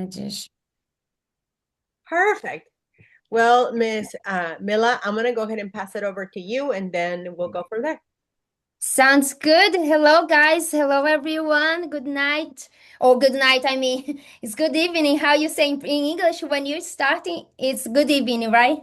Just Perfect. Well, Miss Mila, I'm going to go ahead and pass it over to you, and then we'll go from there. sounds good. Hello, guys. Hello, everyone. Good night. Or good night, I mean, it's good evening. How you say in English when you're starting? It's good evening, right?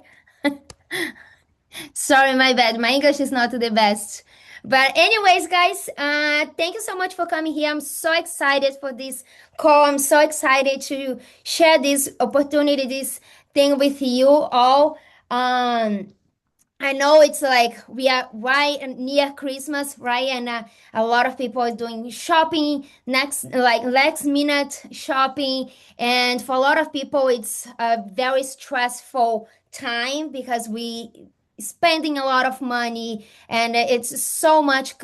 Sorry, my bad. My English is not the best. But anyways, guys, thank you so much for coming here. I'm so excited for this call. I'm so excited to share this opportunity, this thing with you all. I know it's like we are right near Christmas, right? And a lot of people are doing shopping last minute shopping, and for a lot of people, it's a very stressful time because we spending a lot of money and it's so much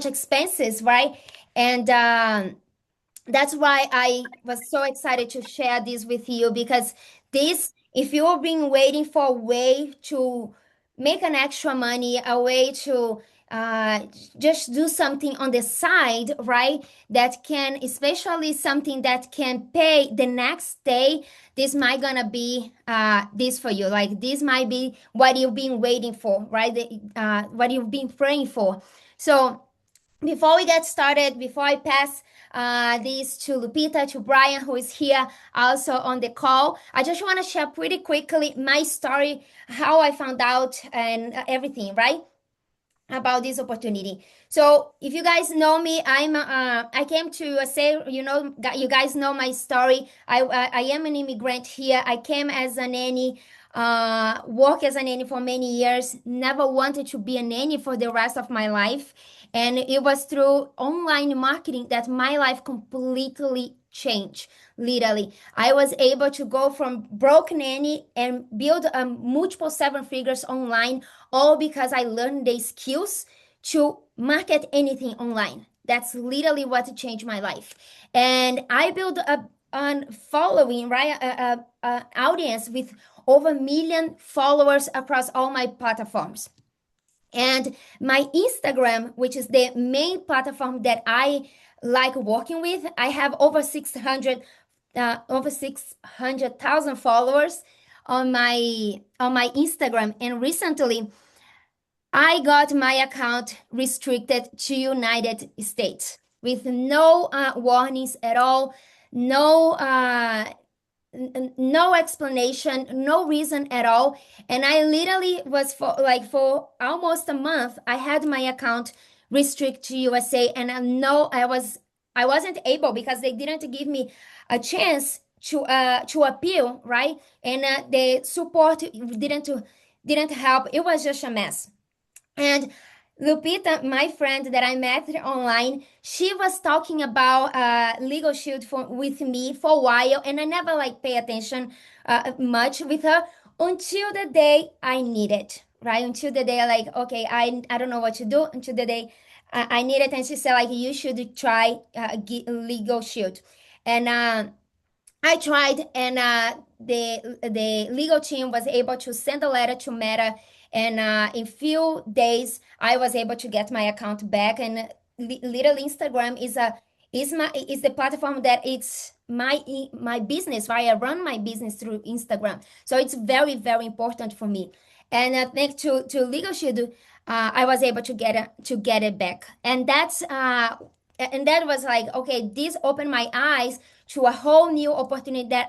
expenses, right? And that's why I was so excited to share this with you because this, if you've been waiting for a way to make an extra money, a way to uh, just do something on the side, right? That can, especially something that can pay the next day. This might gonna be this for you. Like this might be what you've been waiting for, right? What you've been praying for. So before we get started, before I pass this to Lupita, to Brian, who is here also on the call, I just want to share pretty quickly my story, how I found out, and everything, right? About this opportunity. So, if you guys know me, I came to USA. You guys know my story. I am an immigrant here. I came as a nanny, work as a nanny for many years. Never wanted to be a nanny for the rest of my life, and it was through online marketing that my life completely changed. Literally, I was able to go from broke nanny and build multiple seven figures online, all because I learned the skills to market anything online. That's literally what changed my life. And I built a following, right? A audience with over 1 million followers across all my platforms. And my Instagram, which is the main platform that I like working with, I have over 600,000 followers on my Instagram. And recently, I got my account restricted to United States with no warnings at all, no no explanation, no reason at all. And I literally was for almost a month, I had my account restricted to USA, and I know I wasn't able because they didn't give me a chance to appeal, right? And the support didn't help. It was just a mess. And Lupita, my friend that I met online, she was talking about legal shield with me for a while, and I never like pay attention much with her until the day I need it, right? Until the day I like, okay, I don't know what to do. Until the day I need it, and she said like you should try legal shield, and I tried, and the legal team was able to send a letter to Meta, and in few days I was able to get my account back. And little Instagram is the platform that it's my business, right? I run my business through Instagram, so it's very very important for me. And thanks to Legal Shield, I was able to get it back, and that was like okay, this opened my eyes to a whole new opportunity that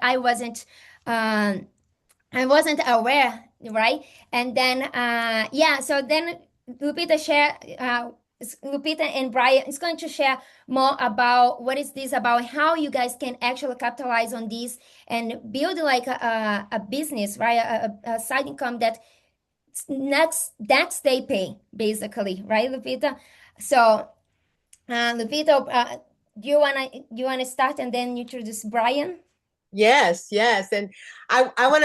um, I wasn't aware, right? And then yeah, so then Lupita share Lupita and Brian is going to share more about what is this about, how you guys can actually capitalize on this and build like a business, right? A side income that next day pay basically, right, Lupita? So Lupita, do you wanna start and then introduce Brian? Yes, yes. And I want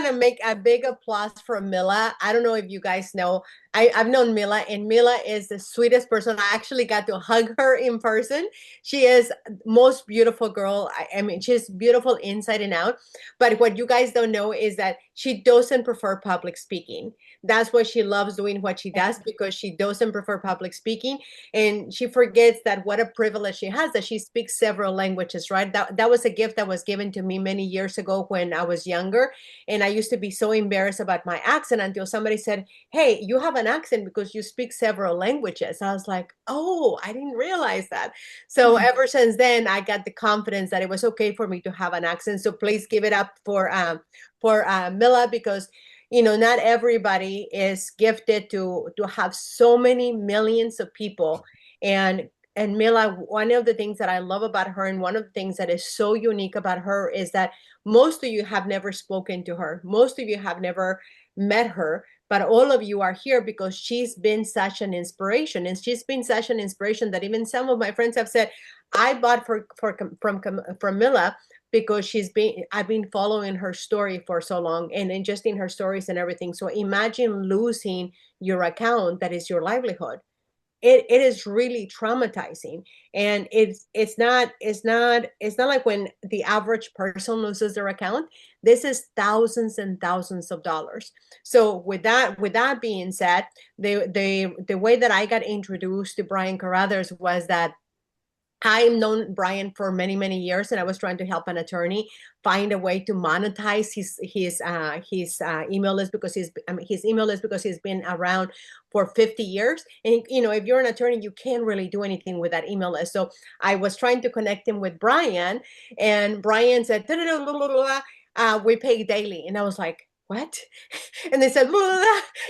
to make a big applause for Mila. I don't know if you guys know, I've known Mila, and Mila is the sweetest person. I actually got to hug her in person. She is most beautiful girl. I mean, she's beautiful inside and out. But what you guys don't know is that she doesn't prefer public speaking. That's why she loves doing what she does, because she doesn't prefer public speaking, and she forgets that what a privilege she has, that she speaks several languages, right? That was a gift that was given to me many years ago when I was younger, and I used to be so embarrassed about my accent until somebody said, "Hey, you have an accent because you speak several languages." I was like, "Oh, I didn't realize that." So ever since then, I got the confidence that it was okay for me to have an accent. So please give it up for Mila, because not everybody is gifted to have so many millions of people. And Mila, one of the things that I love about her, and one of the things that is so unique about her, is that most of you have never spoken to her. Most of you have never met her, but all of you are here because she's been such an inspiration. And she's been such an inspiration that even some of my friends have said, I bought from Mila because I've been following her story for so long, and just in her stories and everything. So imagine losing your account that is your livelihood. It is really traumatizing, and it's not like when the average person loses their account. This is thousands and thousands of dollars. So with that being said, the way that I got introduced to Brian Carruthers was that I've known Brian for many, many years, and I was trying to help an attorney find a way to monetize his email list, because his email list, because he's been around for 50 years. And if you're an attorney, you can't really do anything with that email list. So I was trying to connect him with Brian, and Brian said, "We pay daily," and I was like, "What?" And they said,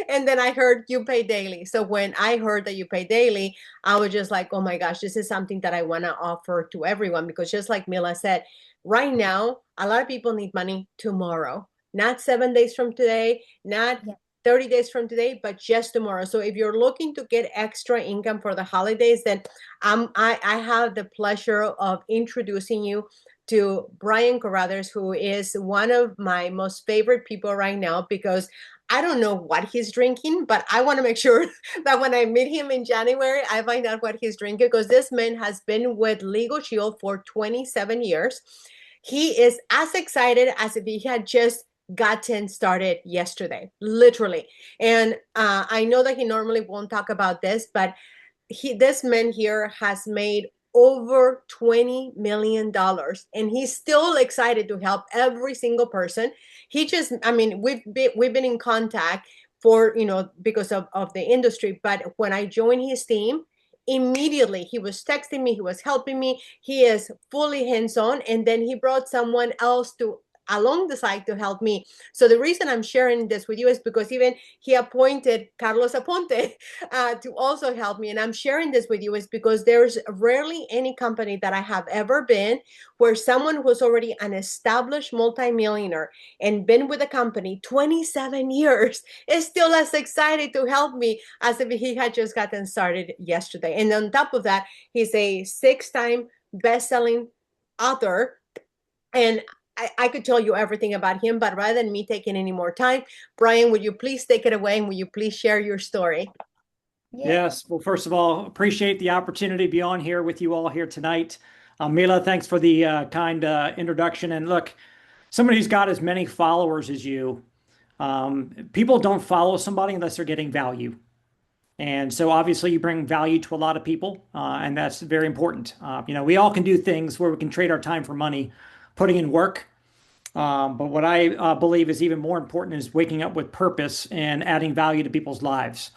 and then I heard you pay daily. So when I heard that you pay daily, I was just like, oh my gosh, this is something that I want to offer to everyone, because just like Mila said, right now, a lot of people need money tomorrow, not 7 days from today, not Yeah. 30 days from today, but just tomorrow. So if you're looking to get extra income for the holidays, then I have the pleasure of introducing you to Brian Carruthers, who is one of my most favorite people right now, because I don't know what he's drinking, but I want to make sure that when I meet him in January, I find out what he's drinking, because this man has been with Legal Shield for 27 years. He is as excited as if he had just gotten started yesterday, literally. And I know that he normally won't talk about this, but this man here has made over $20 million, and he's still excited to help every single person. I mean, we've been in contact for, because of the industry, but when I joined his team, immediately he was texting me, he was helping me, he is fully hands-on, and then he brought someone else to along the side to help me. So the reason I'm sharing this with you is because even he appointed Carlos Aponte to also help me. And I'm sharing this with you is because there's rarely any company that I have ever been where someone who's already an established multimillionaire and been with the company 27 years is still as excited to help me as if he had just gotten started yesterday. And on top of that, he's a 6-time best-selling author. And I could tell you everything about him, but rather than me taking any more time, Brian, would you please take it away, and will you please share your story? Yeah. Yes. Well, first of all, appreciate the opportunity to be on here with you all here tonight. Mila, thanks for the kind introduction. And look, somebody who's got as many followers as you, people don't follow somebody unless they're getting value. And so obviously you bring value to a lot of people, and that's very important. We all can do things where we can trade our time for money, putting in work. But what I believe is even more important is waking up with purpose and adding value to people's lives.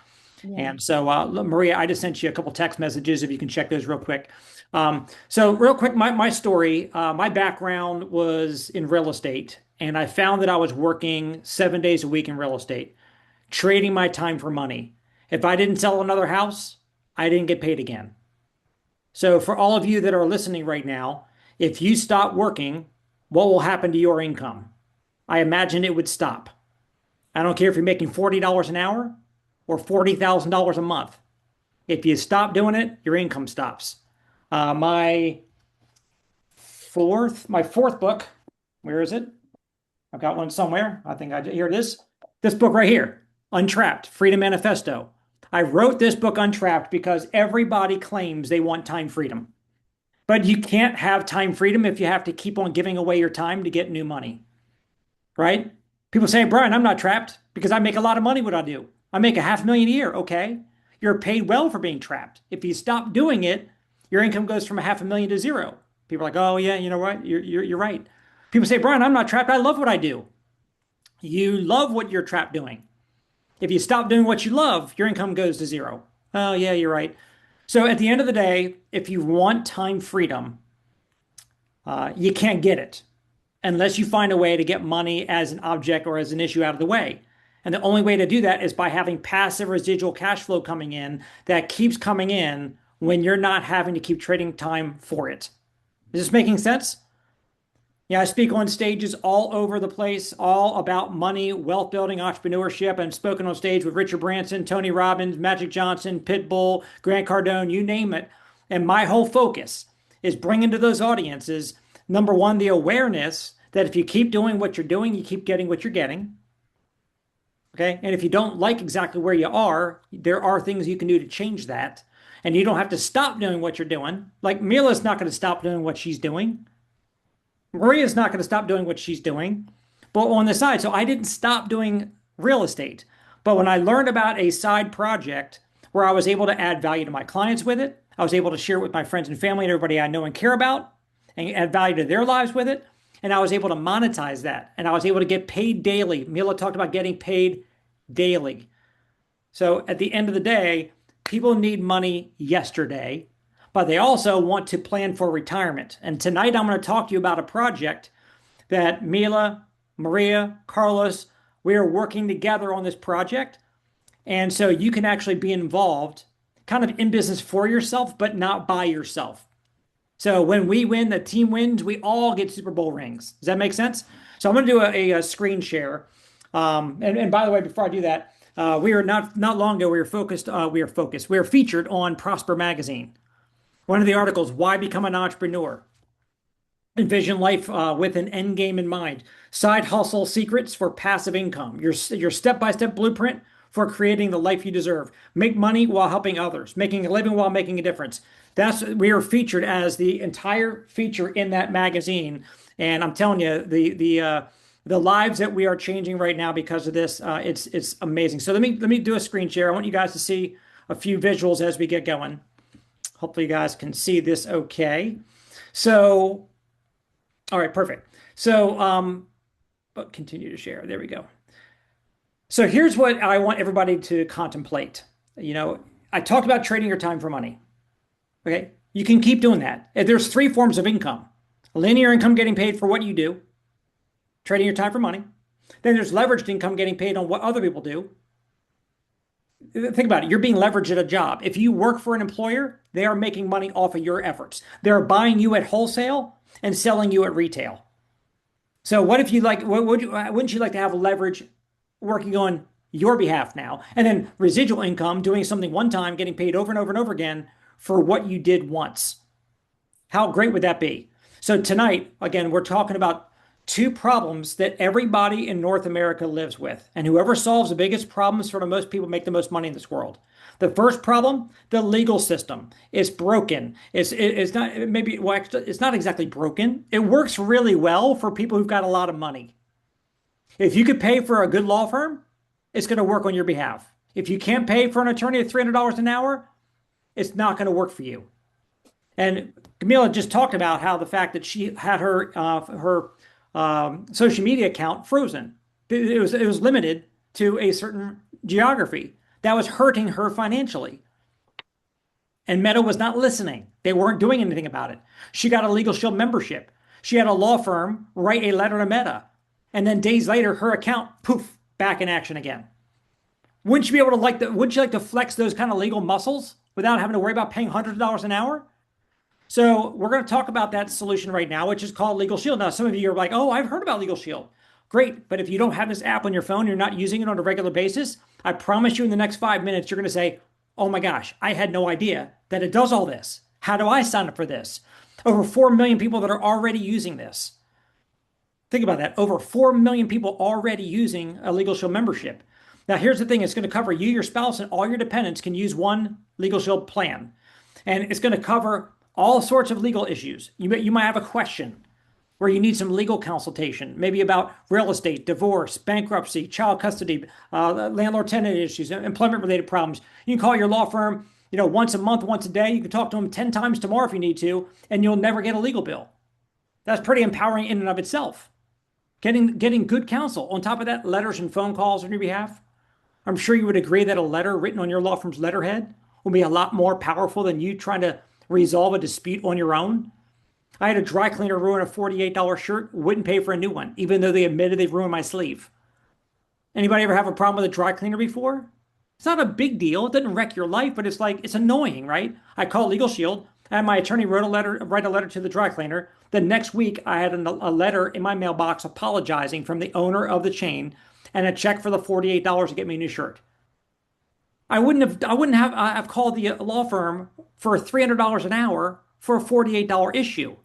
Yeah. And so, Maria, I just sent you a couple text messages if you can check those real quick. So real quick, my story, my background was in real estate, and I found that I was working 7 days a week in real estate, trading my time for money. If I didn't sell another house, I didn't get paid again. So for all of you that are listening right now, if you stop working, what will happen to your income? I imagine it would stop. I don't care if you're making $40 an hour or $40,000 a month. If you stop doing it, your income stops. My fourth book, where is it? I've got one somewhere. Here it is. This book right here, Untrapped, Freedom Manifesto. I wrote this book Untrapped because everybody claims they want time freedom. But you can't have time freedom if you have to keep on giving away your time to get new money, right? People say, Brian, I'm not trapped because I make a lot of money what I do. I make $500,000 a year. Okay. You're paid well for being trapped. If you stop doing it, your income goes from $500,000 to zero. People are like, oh, yeah, you know what? You're right. People say, Brian, I'm not trapped. I love what I do. You love what you're trapped doing. If you stop doing what you love, your income goes to zero. Oh, yeah, you're right. So at the end of the day, if you want time freedom, you can't get it unless you find a way to get money as an object or as an issue out of the way. And the only way to do that is by having passive residual cash flow coming in that keeps coming in when you're not having to keep trading time for it. Is this making sense? Yeah, I speak on stages all over the place, all about money, wealth building, entrepreneurship. I've spoken on stage with Richard Branson, Tony Robbins, Magic Johnson, Pitbull, Grant Cardone, you name it. And my whole focus is bringing to those audiences, number one, the awareness that if you keep doing what you're doing, you keep getting what you're getting. Okay. And if you don't like exactly where you are, there are things you can do to change that. And you don't have to stop doing what you're doing. Like Mila's not going to stop doing what she's doing. Maria's not going to stop doing what she's doing, but on the side. So I didn't stop doing real estate. But when I learned about a side project where I was able to add value to my clients with it, I was able to share it with my friends and family and everybody I know and care about and add value to their lives with it. And I was able to monetize that. And I was able to get paid daily. Mila talked about getting paid daily. So at the end of the day, people need money yesterday, but they also want to plan for retirement. And tonight I'm going to talk to you about a project that Mila, Maria, Carlos, we are working together on this project. And so you can actually be involved kind of in business for yourself, but not by yourself. So when we win, the team wins, we all get Super Bowl rings. Does that make sense? So I'm going to do a screen share. And by the way, before I do that, we are not long ago, we are featured on Prosper Magazine. One of the articles, Why Become an Entrepreneur? Envision life with an end game in mind. Side hustle secrets for passive income. Your step-by-step blueprint for creating the life you deserve. Make money while helping others. Making a living while making a difference. We are featured as the entire feature in that magazine. And I'm telling you, the lives that we are changing right now because of this, it's amazing. So let me do a screen share. I want you guys to see a few visuals as we get going. Hopefully you guys can see this okay. So, all right, perfect. So, but continue to share. There we go. So here's what I want everybody to contemplate. I talked about trading your time for money. Okay, you can keep doing that. There's three forms of income. Linear income, getting paid for what you do, trading your time for money. Then there's leveraged income, getting paid on what other people do. Think about it. You're being leveraged at a job. If you work for an employer, they are making money off of your efforts. They're buying you at wholesale and selling you at retail. So what if wouldn't you like to have leverage working on your behalf now? And then residual income, doing something one time, getting paid over and over and over again for what you did once. How great would that be? So tonight, again, we're talking about two problems that everybody in North America lives with. And whoever solves the biggest problems for the most people make the most money in this world. The first problem, the legal system. It's broken. It's not exactly broken. It works really well for people who've got a lot of money. If you could pay for a good law firm, it's going to work on your behalf. If you can't pay for an attorney at $300 an hour, it's not going to work for you. And Camila just talked about how the fact that she had her social media account frozen. It was limited to a certain geography. That was hurting her financially. And Meta was not listening. They weren't doing anything about it. She got a Legal Shield membership. She had a law firm write a letter to Meta. And then days later, her account, poof, back in action again. Wouldn't you like to flex those kind of legal muscles without having to worry about paying hundreds of dollars an hour? So we're going to talk about that solution right now, which is called Legal Shield. Now, some of you are like, oh, I've heard about Legal Shield. Great. But if you don't have this app on your phone, you're not using it on a regular basis, I promise you in the next 5 minutes, you're going to say, oh my gosh, I had no idea that it does all this. How do I sign up for this? Over 4 million people that are already using this. Think about that. Over 4 million people already using a Legal Shield membership. Now, here's the thing. It's going to cover you, your spouse, and all your dependents can use one Legal Shield plan. And it's going to cover all sorts of legal issues. You might have a question where you need some legal consultation, maybe about real estate, divorce, bankruptcy, child custody, landlord-tenant issues, employment-related problems. You can call your law firm, once a month, once a day. You can talk to them 10 times tomorrow if you need to, and you'll never get a legal bill. That's pretty empowering in and of itself. Getting good counsel. On top of that, letters and phone calls on your behalf. I'm sure you would agree that a letter written on your law firm's letterhead will be a lot more powerful than you trying to resolve a dispute on your own. I had a dry cleaner ruin a $48 shirt, wouldn't pay for a new one, even though they admitted they've ruined my sleeve. Anybody ever have a problem with a dry cleaner before? It's not a big deal. It doesn't wreck your life, but it's annoying, right? I called Legal Shield, and my attorney write a letter to the dry cleaner. The next week, I had a letter in my mailbox apologizing from the owner of the chain and a check for the $48 to get me a new shirt. I wouldn't have I've called the law firm for $300 an hour for a $48 issue.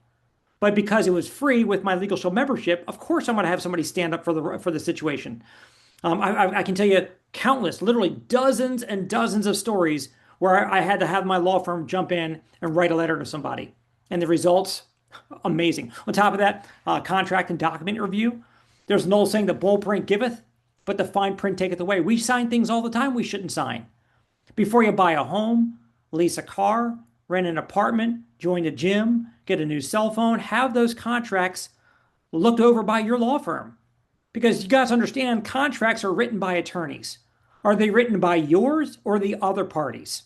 But because it was free with my Legal Shield membership, of course I'm going to have somebody stand up for the situation. I can tell you countless, literally dozens and dozens of stories where I had to have my law firm jump in and write a letter to somebody. And the results, amazing. On top of that, contract and document review. There's an old saying, the bold print giveth, but the fine print taketh away. We sign things all the time we shouldn't sign. Before you buy a home, lease a car, rent an apartment, join a gym, get a new cell phone, have those contracts looked over by your law firm. Because you guys understand, contracts are written by attorneys. Are they written by yours or the other parties?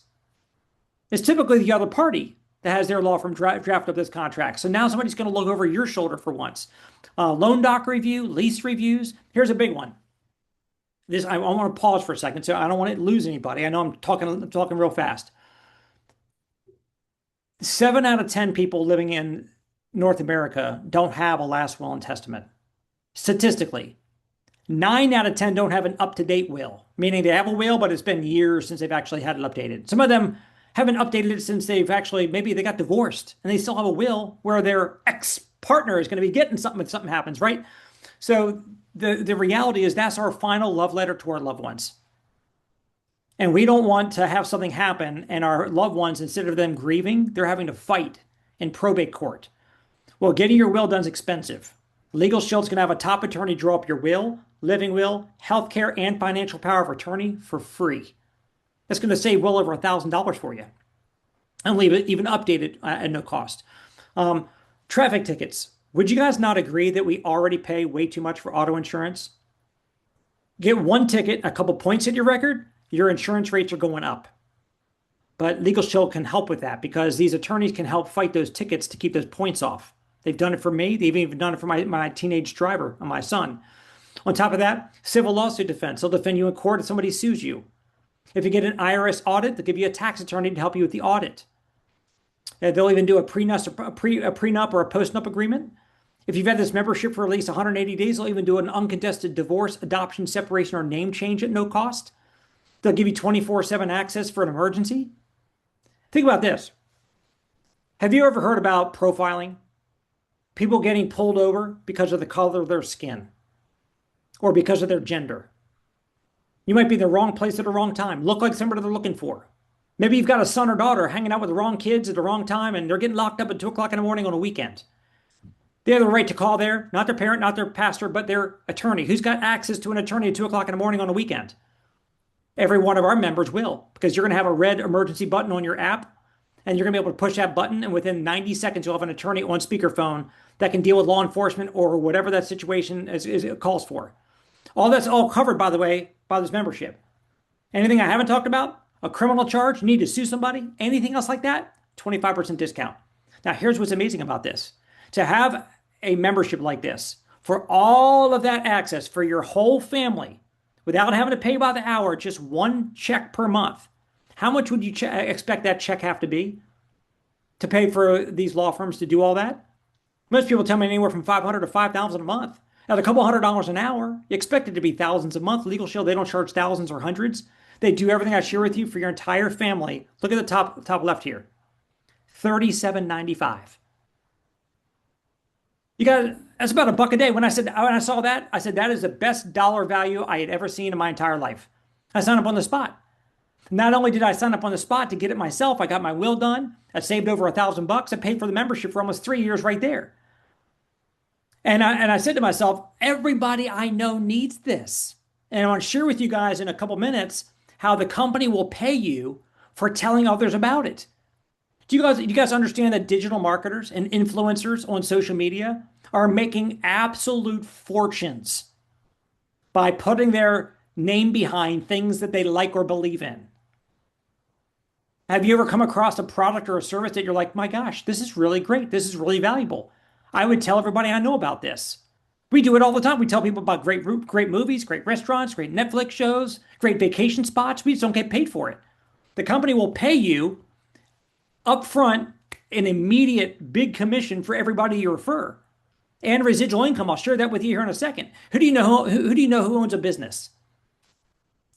It's typically the other party that has their law firm draft up this contract. So now somebody's going to look over your shoulder for once. Loan doc review, lease reviews. Here's a big one. I want to pause for a second, so I don't want to lose anybody. I know I'm talking real fast. 7 out of 10 people living in North America don't have a last will and testament. Statistically, 9 out of 10 don't have an up-to-date will, meaning they have a will, but it's been years since they've actually had it updated. Some of them haven't updated it since maybe they got divorced and they still have a will where their ex-partner is going to be getting something if something happens, right? So the reality is that's our final love letter to our loved ones. And we don't want to have something happen and our loved ones, instead of them grieving, they're having to fight in probate court. Well, getting your will done is expensive. Legal Shield's going to have a top attorney draw up your will, living will, healthcare, and financial power of attorney for free. That's going to save well over $1,000 for you. And leave it even updated at no cost. Traffic tickets. Would you guys not agree that we already pay way too much for auto insurance? Get one ticket, a couple points in your record, your insurance rates are going up. But Legal Shield can help with that because these attorneys can help fight those tickets to keep those points off. They've done it for me. They've even done it for my teenage driver, my son. On top of that, civil lawsuit defense. They'll defend you in court if somebody sues you. If you get an IRS audit, they'll give you a tax attorney to help you with the audit. They'll even do a prenup or a post-nup agreement. If you've had this membership for at least 180 days, they'll even do an uncontested divorce, adoption, separation, or name change at no cost. They'll give you 24/7 access for an emergency. Think about this. Have you ever heard about profiling? People getting pulled over because of the color of their skin or because of their gender. You might be in the wrong place at the wrong time, look like somebody they're looking for. Maybe you've got a son or daughter hanging out with the wrong kids at the wrong time and they're getting locked up at 2 o'clock in the morning on a weekend. They have the right to call there, not their parent, not their pastor, but their attorney. Who's got access to an attorney at 2 o'clock in the morning on a weekend? Every one of our members will, because you're going to have a red emergency button on your app, and you're going to be able to push that button, and within 90 seconds, you'll have an attorney on speakerphone that can deal with law enforcement or whatever that situation calls for. All that's all covered, by the way, by this membership. Anything I haven't talked about, a criminal charge, need to sue somebody, anything else like that, 25% discount. Now, here's what's amazing about this. To have a membership like this, for all of that access for your whole family, without having to pay by the hour, just one check per month, how much would you expect that check have to be to pay for these law firms to do all that? Most people tell me anywhere from $500 to $5,000 a month. At a couple $100 an hour, you expect it to be thousands a month. Legal Shield, they don't charge thousands or hundreds. They do everything I share with you for your entire family. Look at the top left here. $37.95. That's about $1 a day. When I saw that, I said that is the best dollar value I had ever seen in my entire life. I signed up on the spot. Not only did I sign up on the spot to get it myself, I got my will done. I saved over $1,000. I paid for the membership for almost 3 years right there. And I said to myself, everybody I know needs this. And I want to share with you guys in a couple minutes how the company will pay you for telling others about it. Do you guys understand that digital marketers and influencers on social media are making absolute fortunes by putting their name behind things that they like or believe in? Have you ever come across a product or a service that you're like, my gosh, this is really great. This is really valuable. I would tell everybody I know about this. We do it all the time. We tell people about great movies, great restaurants, great Netflix shows, great vacation spots. We just don't get paid for it. The company will pay you upfront an immediate big commission for everybody you refer, and residual income. I'll share that with you here in a second. Who do you know? Who do you know who owns a business?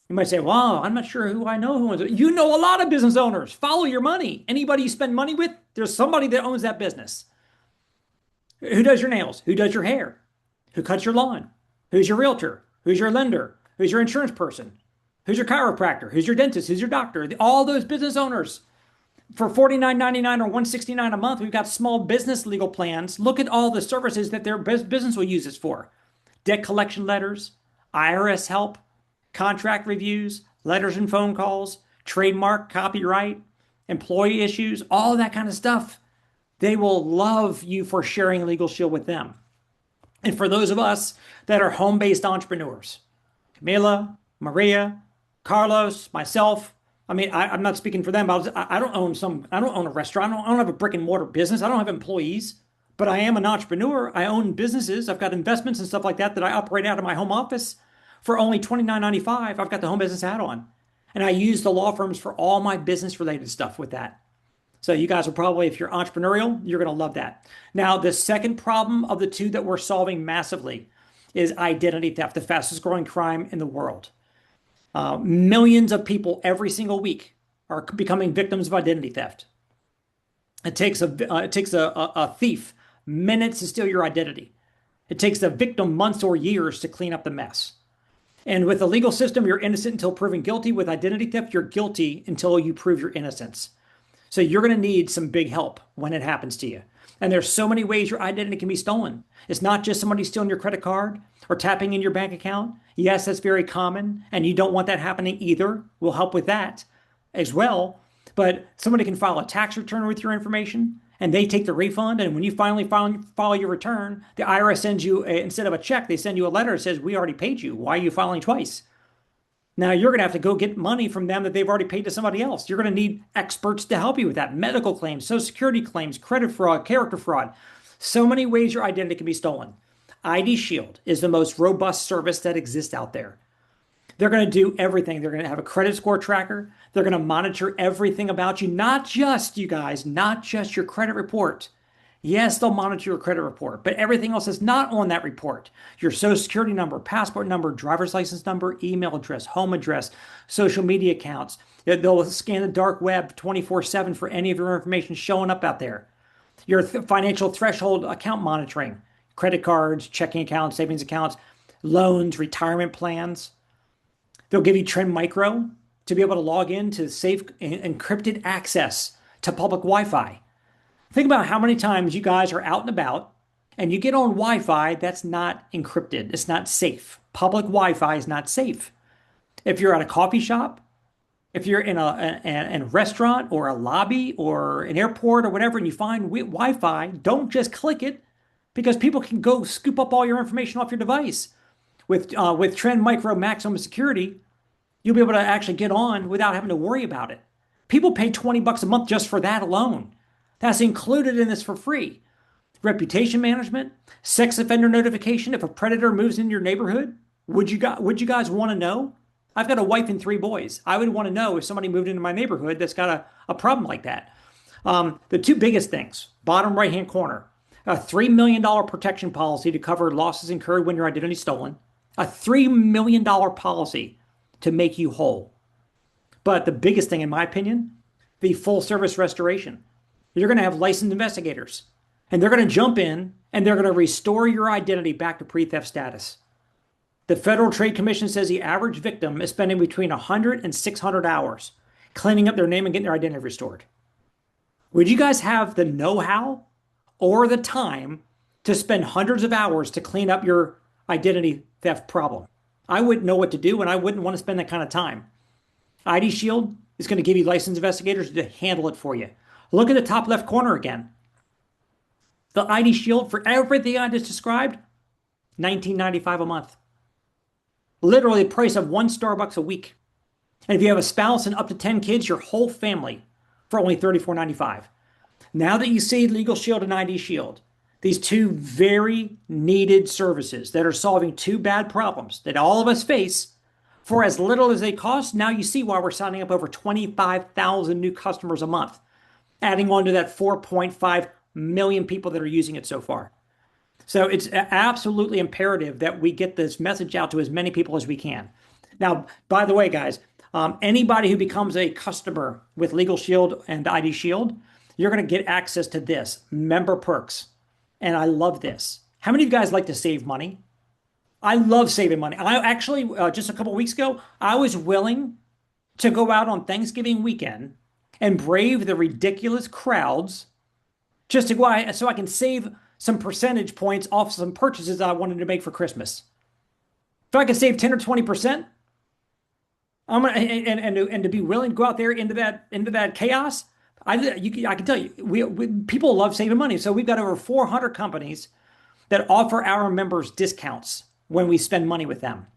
You might say, "Well, I'm not sure who I know who owns it." You know a lot of business owners. Follow your money. Anybody you spend money with, there's somebody that owns that business. Who does your nails? Who does your hair? Who cuts your lawn? Who's your realtor? Who's your lender? Who's your insurance person? Who's your chiropractor? Who's your dentist? Who's your doctor? All those business owners. For $49.99 or $169 a month, we've got small business legal plans. Look at all the services that their business will use this for. Debt collection letters, IRS help, contract reviews, letters and phone calls, trademark, copyright, employee issues, all that kind of stuff. They will love you for sharing Legal Shield with them. And for those of us that are home-based entrepreneurs, Camila, Maria, Carlos, myself, I mean, I'm not speaking for them. I don't own a restaurant. I don't have a brick and mortar business. I don't have employees, but I am an entrepreneur. I own businesses. I've got investments and stuff like that I operate out of my home office for only $29.95. I've got the home business hat on, and I use the law firms for all my business related stuff with that. So you guys will probably, if you're entrepreneurial, you're going to love that. Now, the second problem of the two that we're solving massively is identity theft, the fastest growing crime in the world. Millions of people every single week are becoming victims of identity theft. It takes a thief minutes to steal your identity. It takes the victim months or years to clean up the mess. And with the legal system, you're innocent until proven guilty. With identity theft, you're guilty until you prove your innocence. So you're going to need some big help when it happens to you. And there's so many ways your identity can be stolen. It's not just somebody stealing your credit card or tapping in your bank account. Yes, that's very common, and you don't want that happening either. We'll help with that as well. But somebody can file a tax return with your information, and they take the refund. And when you finally file your return, the IRS sends you, instead of a check, they send you a letter that says, we already paid you. Why are you filing twice? Now you're going to have to go get money from them that they've already paid to somebody else. You're going to need experts to help you with that. Medical claims, Social Security claims, credit fraud, character fraud. So many ways your identity can be stolen. ID Shield is the most robust service that exists out there. They're going to do everything. They're going to have a credit score tracker. They're going to monitor everything about you, not just you guys, not just your credit report. Yes, they'll monitor your credit report, but everything else is not on that report. Your social security number, passport number, driver's license number, email address, home address, social media accounts. They'll scan the dark web 24/7 for any of your information showing up out there. Your financial threshold account monitoring, credit cards, checking accounts, savings accounts, loans, retirement plans. They'll give you Trend Micro to be able to log in to safe encrypted access to public Wi-Fi. Think about how many times you guys are out and about and you get on Wi-Fi that's not encrypted. It's not safe. Public Wi-Fi is not safe. If you're at a coffee shop, if you're in a restaurant or a lobby or an airport or whatever, and you find Wi-Fi, don't just click it because people can go scoop up all your information off your device. With Trend Micro Maximum Security, you'll be able to actually get on without having to worry about it. People pay $20 a month just for that alone. That's included in this for free. Reputation management, sex offender notification. If a predator moves into your neighborhood, would you guys want to know? I've got a wife and 3 boys. I would want to know if somebody moved into my neighborhood that's got a problem like that. The 2 biggest things, bottom right-hand corner, a $3 million protection policy to cover losses incurred when your identity is stolen, a $3 million policy to make you whole. But the biggest thing, in my opinion, the full service restoration. You're going to have licensed investigators, and they're going to jump in and they're going to restore your identity back to pre-theft status. The Federal Trade Commission says the average victim is spending between 100 and 600 hours cleaning up their name and getting their identity restored. Would you guys have the know-how or the time to spend hundreds of hours to clean up your identity theft problem? I wouldn't know what to do, and I wouldn't want to spend that kind of time. ID Shield is going to give you licensed investigators to handle it for you. Look at the top left corner again. The ID Shield for everything I just described, $19.95 a month. Literally the price of one Starbucks a week. And if you have a spouse and up to 10 kids, your whole family for only $34.95. Now that you see Legal Shield and ID Shield, these two very needed services that are solving two bad problems that all of us face for as little as they cost, now you see why we're signing up over 25,000 new customers a month, adding on to that 4.5 million people that are using it so far. So it's absolutely imperative that we get this message out to as many people as we can. Now, by the way, guys, anybody who becomes a customer with Legal Shield and ID Shield, you're going to get access to this, member perks. And I love this. How many of you guys like to save money? I love saving money. I actually, just a couple weeks ago, I was willing to go out on Thanksgiving weekend and brave the ridiculous crowds just to go out so I can save some percentage points off some purchases I wanted to make for Christmas. If I can save 10 or 20%, I'm gonna, and to be willing to go out there into that chaos, I can tell you, people love saving money. So we've got over 400 companies that offer our members discounts when we spend money with them.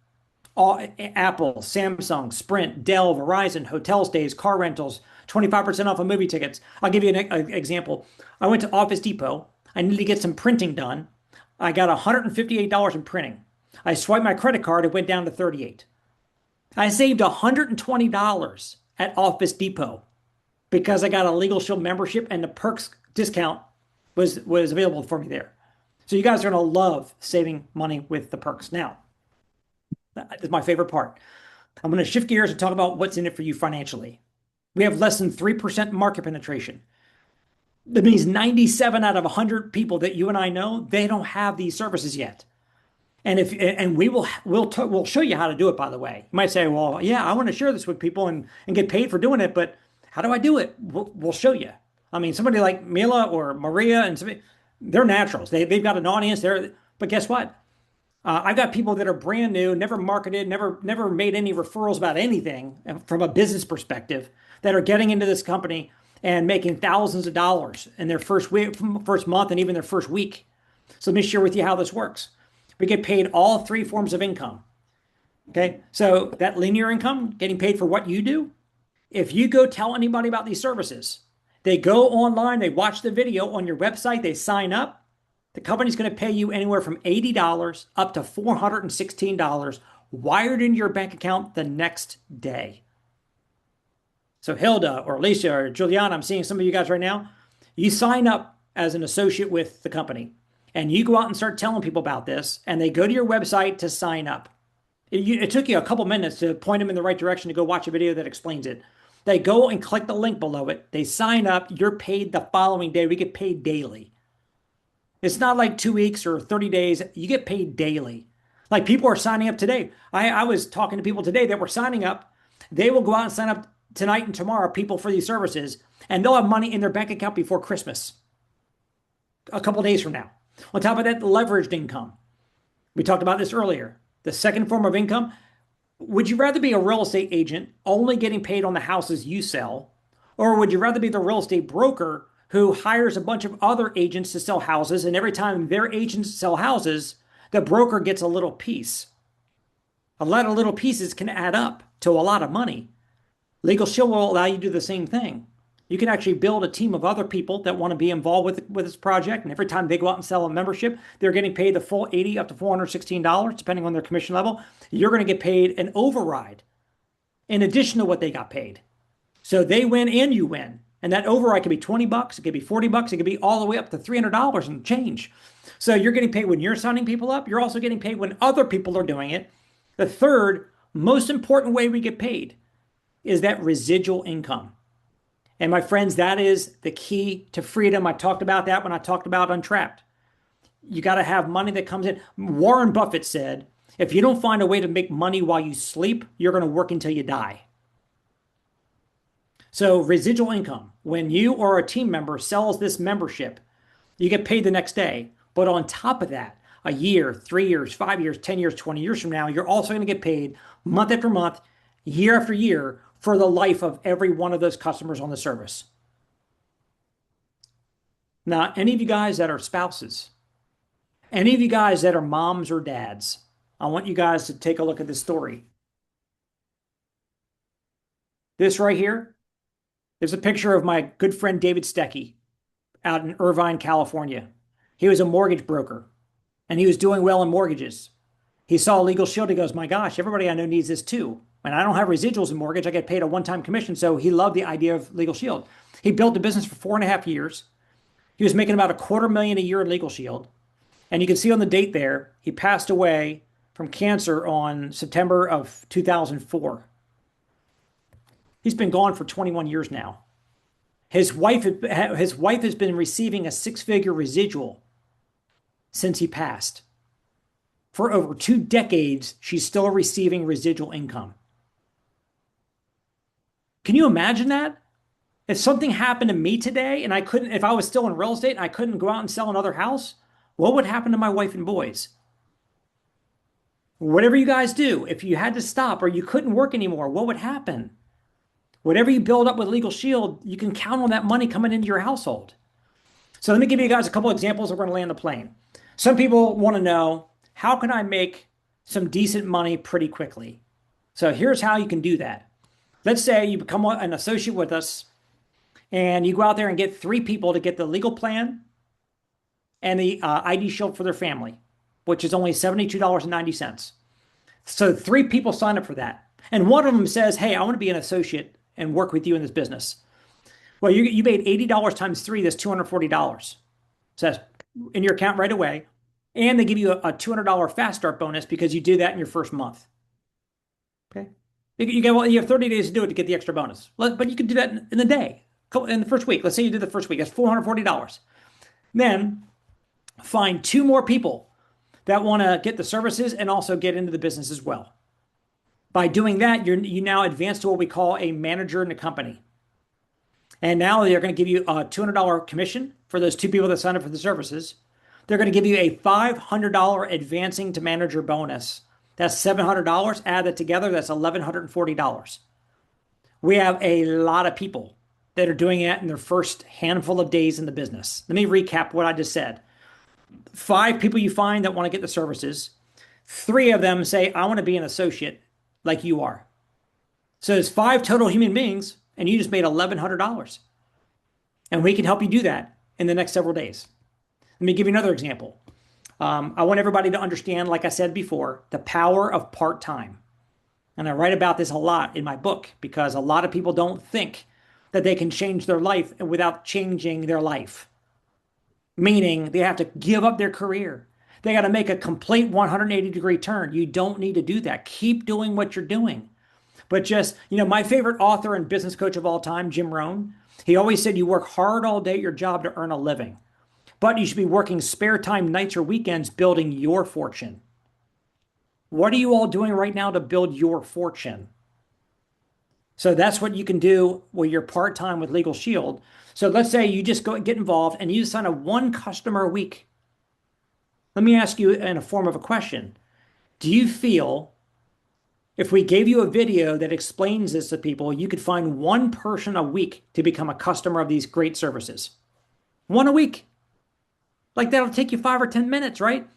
Apple, Samsung, Sprint, Dell, Verizon, hotel stays, car rentals, 25% off of movie tickets. I'll give you an example. I went to Office Depot. I needed to get some printing done. I got $158 in printing. I swiped my credit card. It went down to $38. I saved $120 at Office Depot because I got a Legal Shield membership and the perks discount was available for me there. So you guys are going to love saving money with the perks. Now, that is my favorite part. I'm going to shift gears and talk about what's in it for you financially. We have less than 3% market penetration. That means 97 out of 100 people that you and I know, they don't have these services yet. And we'll show you how to do it, by the way. You might say, well, yeah, I want to share this with people and get paid for doing it, but how do I do it? We'll show you. I mean, somebody like Mila or Maria and somebody, they're naturals. They've got an audience there. But guess what? I've got people that are brand new, never marketed, never made any referrals about anything from a business perspective that are getting into this company and making thousands of dollars in their first month and even their first week. So let me share with you how this works. We get paid all three forms of income. Okay, so that linear income, getting paid for what you do. If you go tell anybody about these services, they go online, they watch the video on your website, they sign up. The company's going to pay you anywhere from $80 up to $416 wired into your bank account the next day. So Hilda or Alicia or Juliana, I'm seeing some of you guys right now. You sign up as an associate with the company and you go out and start telling people about this and they go to your website to sign up. It took you a couple minutes to point them in the right direction to go watch a video that explains it. They go and click the link below it. They sign up. You're paid the following day. We get paid daily. It's not like 2 weeks or 30 days. You get paid daily. Like people are signing up today. I was talking to people today that were signing up. They will go out and sign up tonight and tomorrow, people for these services, and they'll have money in their bank account before Christmas, a couple days from now. On top of that, leveraged income. We talked about this earlier. The second form of income. Would you rather be a real estate agent only getting paid on the houses you sell, or would you rather be the real estate broker who hires a bunch of other agents to sell houses, and every time their agents sell houses, the broker gets a little piece? A lot of little pieces can add up to a lot of money. Legal Shield will allow you to do the same thing. You can actually build a team of other people that want to be involved with this project. And every time they go out and sell a membership, they're getting paid the full $80 up to $416, depending on their commission level. You're going to get paid an override in addition to what they got paid. So they win and you win. And that override could be $20, it could be $40, it could be all the way up to $300 and change. So you're getting paid when you're signing people up. You're also getting paid when other people are doing it. The third most important way we get paid is that residual income. And my friends, that is the key to freedom. I talked about that when I talked about Untrapped. You got to have money that comes in. Warren Buffett said, If you don't find a way to make money while you sleep, you're going to work until you die. So residual income, when you or a team member sells this membership, you get paid the next day. But on top of that, a year, 3 years, 5 years, 10 years, 20 years from now, you're also going to get paid month after month, year after year for the life of every one of those customers on the service. Now, any of you guys that are spouses, any of you guys that are moms or dads, I want you guys to take a look at this story. This right here is a picture of my good friend David Stecky out in Irvine, California. He was a mortgage broker and he was doing well in mortgages. He saw Legal Shield. He goes, my gosh, everybody I know needs this too. And I don't have residuals in mortgage. I get paid a one-time commission. So he loved the idea of Legal Shield. He built the business for 4.5 years. He was making about $250,000 a year in Legal Shield. And you can see on the date there, he passed away from cancer on September of 2004. He's been gone for 21 years now. His wife has been receiving a 6-figure residual since he passed. For over 2 decades, she's still receiving residual income. Can you imagine that? If something happened to me today and if I was still in real estate and I couldn't go out and sell another house, what would happen to my wife and boys? Whatever you guys do, if you had to stop or you couldn't work anymore, what would happen? Whatever you build up with Legal Shield, you can count on that money coming into your household. So let me give you guys a couple of examples of we're going to land the plane. Some people want to know, how can I make some decent money pretty quickly? So here's how you can do that. Let's say you become an associate with us and you go out there and get 3 people to get the legal plan and the ID Shield for their family, which is only $72.90. So 3 people sign up for that. And one of them says, hey, I want to be an associate and work with you in this business. Well, you made $80 times 3, that's $240. So that's in your account right away. And they give you a $200 fast start bonus because you do that in your first month. Okay. You have 30 days to do it to get the extra bonus. But you can do that in the day, in the first week. Let's say you did the first week. That's $440. Then find 2 more people that want to get the services and also get into the business as well. By doing that, you now advance to what we call a manager in the company. And now they're going to give you a $200 commission for those 2 people that sign up for the services. They're going to give you a $500 advancing to manager bonus. That's $700. Add that together, that's $1,140. We have a lot of people that are doing it in their first handful of days in the business. Let me recap what I just said. 5 people you find that want to get the services. 3 of them say, I want to be an associate like you are. So there's 5 total human beings, and you just made $1,100. And we can help you do that in the next several days. Let me give you another example. I want everybody to understand, like I said before, the power of part-time. And I write about this a lot in my book because a lot of people don't think that they can change their life without changing their life. Meaning they have to give up their career. They got to make a complete 180-degree turn. You don't need to do that. Keep doing what you're doing. But just, my favorite author and business coach of all time, Jim Rohn, he always said you work hard all day at your job to earn a living. But you should be working spare time, nights or weekends, building your fortune. What are you all doing right now to build your fortune? So that's what you can do with your part-time with Legal Shield. So let's say you just go get involved and you sign up 1 customer a week. Let me ask you in a form of a question. Do you feel if we gave you a video that explains this to people, you could find 1 person a week to become a customer of these great services? 1 a week. Like that'll take you 5 or 10 minutes, right?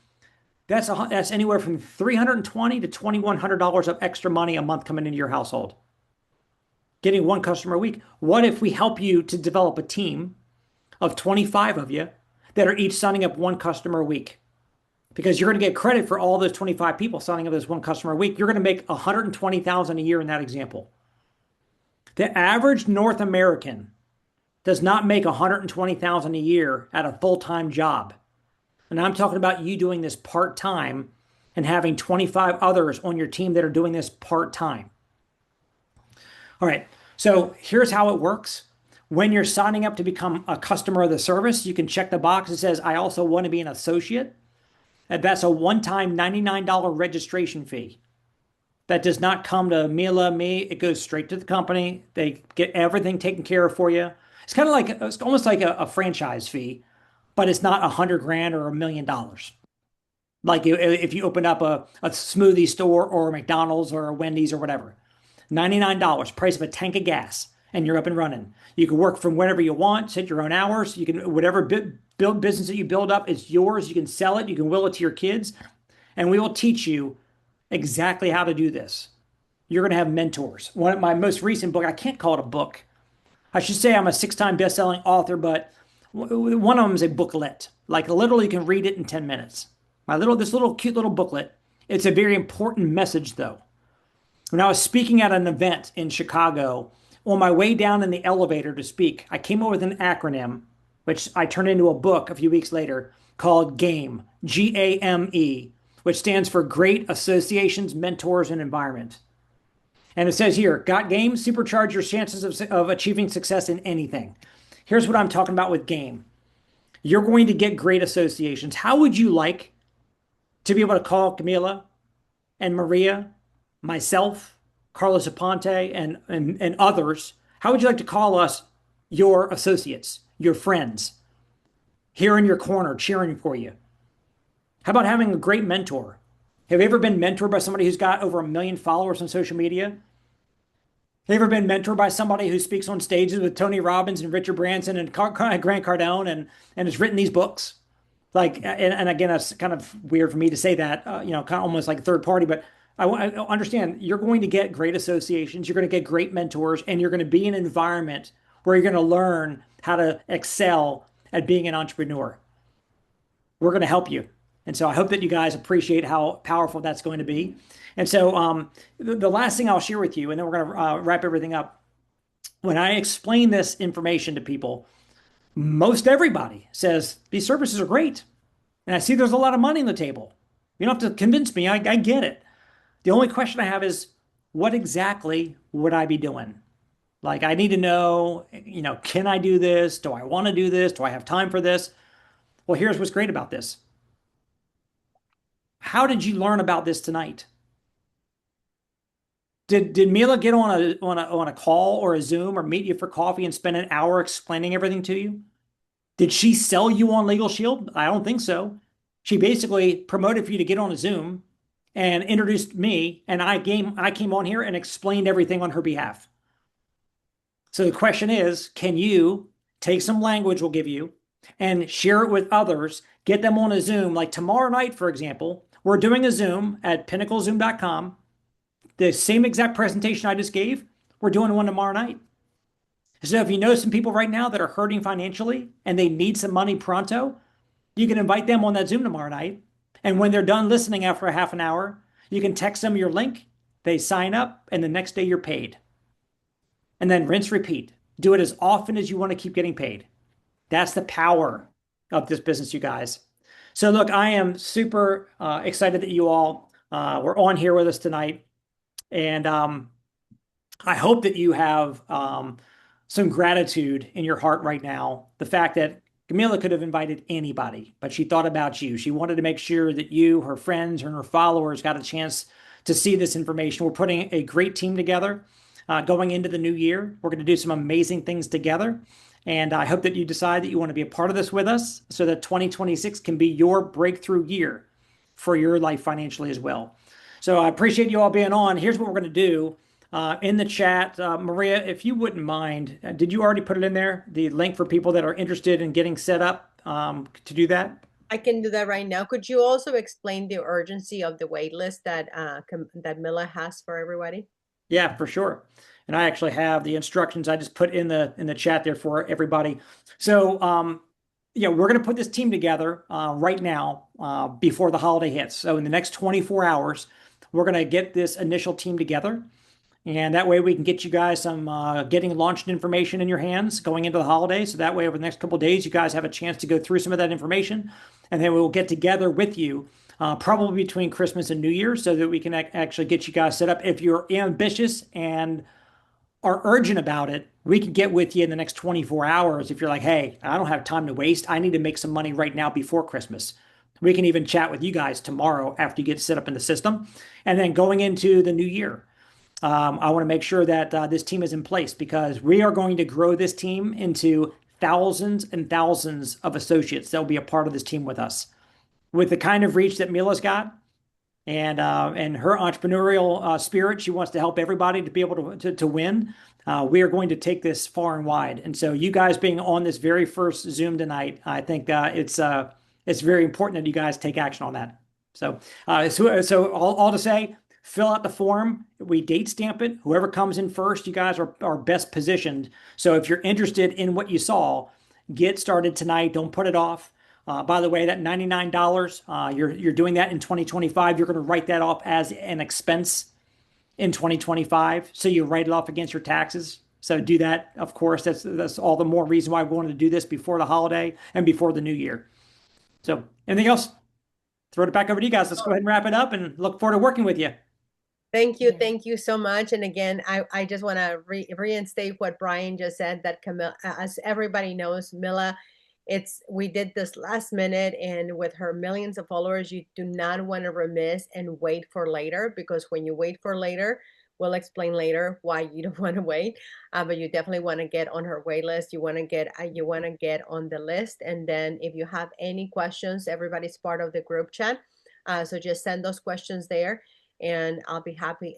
That's anywhere from $320 to $2,100 of extra money a month coming into your household. Getting 1 customer a week. What if we help you to develop a team of 25 of you that are each signing up 1 customer a week? Because you're going to get credit for all those 25 people signing up as 1 customer a week. You're going to make $120,000 a year in that example. The average North American does not make $120,000 a year at a full-time job. And I'm talking about you doing this part-time and having 25 others on your team that are doing this part-time. All right, so here's how it works. When you're signing up to become a customer of the service, you can check the box that says, I also want to be an associate. And that's a one-time $99 registration fee. That does not come to Mila, me. It goes straight to the company. They get everything taken care of for you. It's kind of like it's almost like a franchise fee, but it's not 100 grand or $1 million. Like if you open up a smoothie store or a McDonald's or a Wendy's or whatever, $99, price of a tank of gas, and you're up and running. You can work from whenever you want, set your own hours. You can, whatever build business that you build up, it's yours. You can sell it. You can will it to your kids, and we will teach you exactly how to do this. You're going to have mentors. One of my most recent book, I can't call it a book. I should say I'm a six-time best-selling author, but one of them is a booklet. Like literally, you can read it in 10 minutes. This little cute little booklet. It's a very important message, though. When I was speaking at an event in Chicago, on my way down in the elevator to speak, I came up with an acronym, which I turned into a book a few weeks later called GAME, GAME, which stands for Great Associations, Mentors, and Environment. And it says here, got game? Supercharge your chances of achieving success in anything. Here's what I'm talking about with game. You're going to get great associations. How would you like to be able to call Camila and Maria, myself, Carlos Aponte, and others? How would you like to call us your associates, your friends, here in your corner, cheering for you? How about having a great mentor? Have you ever been mentored by somebody who's got over 1 million followers on social media? Have you ever been mentored by somebody who speaks on stages with Tony Robbins and Richard Branson and Grant Cardone and has written these books? Like, and again, that's kind of weird for me to say that, kind of almost like a third party, but I understand you're going to get great associations, you're going to get great mentors, and you're going to be in an environment where you're going to learn how to excel at being an entrepreneur. We're going to help you. And so I hope that you guys appreciate how powerful that's going to be. And so the last thing I'll share with you, and then we're going to wrap everything up. When I explain this information to people, most everybody says these services are great. And I see there's a lot of money on the table. You don't have to convince me. I get it. The only question I have is, what exactly would I be doing? Like, I need to know, can I do this? Do I want to do this? Do I have time for this? Well, here's what's great about this. How did you learn about this tonight? Did Mila get on a call or a Zoom or meet you for coffee and spend an hour explaining everything to you? Did she sell you on Legal Shield? I don't think so. She basically promoted for you to get on a Zoom and introduced me, and I came on here and explained everything on her behalf. So the question is, can you take some language we'll give you and share it with others, get them on a Zoom, like tomorrow night, for example, we're doing a Zoom at pinnaclezoom.com. The same exact presentation I just gave, we're doing one tomorrow night. So if you know some people right now that are hurting financially and they need some money pronto, you can invite them on that Zoom tomorrow night. And when they're done listening after a half an hour, you can text them your link, they sign up, and the next day you're paid. And then rinse, repeat. Do it as often as you want to keep getting paid. That's the power of this business, you guys. So look, I am super excited that you all were on here with us tonight. And I hope that you have some gratitude in your heart right now. The fact that Camila could have invited anybody, but she thought about you. She wanted to make sure that you, her friends, and her followers got a chance to see this information. We're putting a great team together going into the new year. We're going to do some amazing things together. And I hope that you decide that you want to be a part of this with us so that 2026 can be your breakthrough year for your life financially as well. So I appreciate you all being on. Here's what we're going to do. In the chat, Maria, if you wouldn't mind, did you already put it in there? The link for people that are interested in getting set up to do that? I can do that right now. Could you also explain the urgency of the wait list that Mila has for everybody? Yeah, for sure. And I actually have the instructions I just put in the chat there for everybody. So we're going to put this team together right now before the holiday hits. So in the next 24 hours, we're going to get this initial team together. And that way we can get you guys some getting launched information in your hands going into the holidays. So that way over the next couple of days, you guys have a chance to go through some of that information. And then we'll get together with you probably between Christmas and New Year's so that we can actually get you guys set up. If you're ambitious and are urgent about it, we can get with you in the next 24 hours. If you're like, hey, I don't have time to waste. I need to make some money right now before Christmas. We can even chat with you guys tomorrow after you get set up in the system. And then going into the new year, I want to make sure that this team is in place because we are going to grow this team into thousands and thousands of associates that will be a part of this team with us. With the kind of reach that Mila's got and her entrepreneurial spirit, she wants to help everybody to be able to win. We are going to take this far and wide. And so you guys being on this very first Zoom tonight, I think it's very important that you guys take action on that. So all to say, fill out the form. We date stamp it. Whoever comes in first, you guys are best positioned. So if you're interested in what you saw, get started tonight. Don't put it off. By the way, that $99, you're doing that in 2025. You're going to write that off as an expense in 2025. So you write it off against your taxes. So do that, of course. That's all the more reason why we wanted to do this before the holiday and before the new year. So anything else? Throw it back over to you guys. Let's go ahead and wrap it up and look forward to working with you. Thank you. Yeah. Thank you so much. And again, I just want to reinstate what Brian just said, that Camilla, as everybody knows, Mila, we did this last minute, and with her millions of followers, you do not want to remiss and wait for later, because when you wait for later, we'll explain later why you don't want to wait. But you definitely want to get on her wait list. You want to get on the list. And then if you have any questions, everybody's part of the group chat. So just send those questions there, and I'll be happy.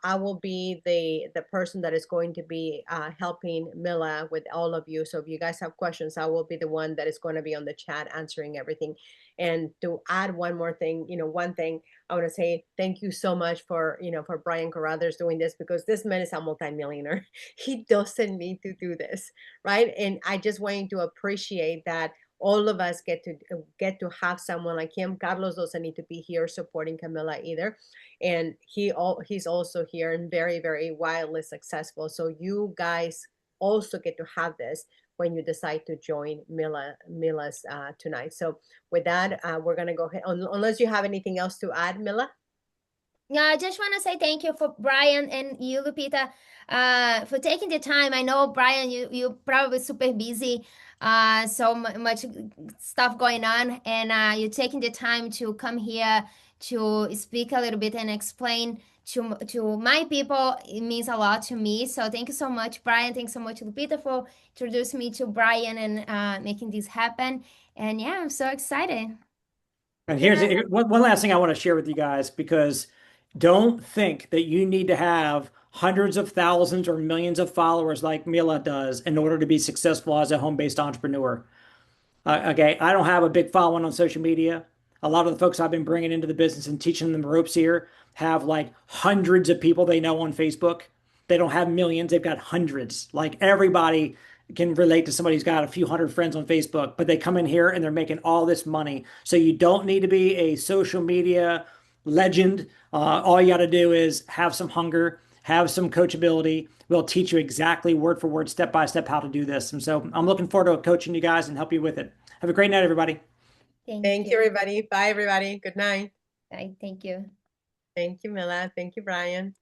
I will be the person that is going to be helping Mila with all of you. So if you guys have questions, I will be the one that is going to be on the chat answering everything. And to add one more thing, one thing I want to say, thank you so much for Brian Carruthers doing this, because this man is a multimillionaire. He doesn't need to do this, right? And I just want you to appreciate that all of us get to have someone like him. Carlos doesn't need to be here supporting Camilla either, and he's also here and very, very wildly successful. So you guys also get to have this when you decide to join Mila's tonight. So with that, we're gonna go ahead, unless you have anything else to add, Mila. Yeah, I just want to say thank you for Brian and you, Lupita, for taking the time. I know, Brian, you probably super busy, much stuff going on, and you taking the time to come here to speak a little bit and explain to my people. It means a lot to me. So thank you so much, Brian. Thanks so much, Lupita, for introducing me to Brian and making this happen. And yeah, I'm so excited. And here's Yeah. one last thing I want to share with you guys, because don't think that you need to have hundreds of thousands or millions of followers like Mila does in order to be successful as a home-based entrepreneur. Okay, I don't have a big following on social media. A lot of the folks I've been bringing into the business and teaching them the ropes here have like hundreds of people they know on Facebook. They don't have millions, they've got hundreds. Like everybody can relate to somebody who's got a few hundred friends on Facebook, but they come in here and they're making all this money. So you don't need to be a social media legend. All you got to do is have some hunger, have some coachability. We'll teach you exactly word for word, step by step, how to do this. And so I'm looking forward to coaching you guys and help you with it. Have a great night, everybody. Thank you, everybody. Bye, everybody. Good night. Thank you. Thank you, Mila. Thank you, Brian.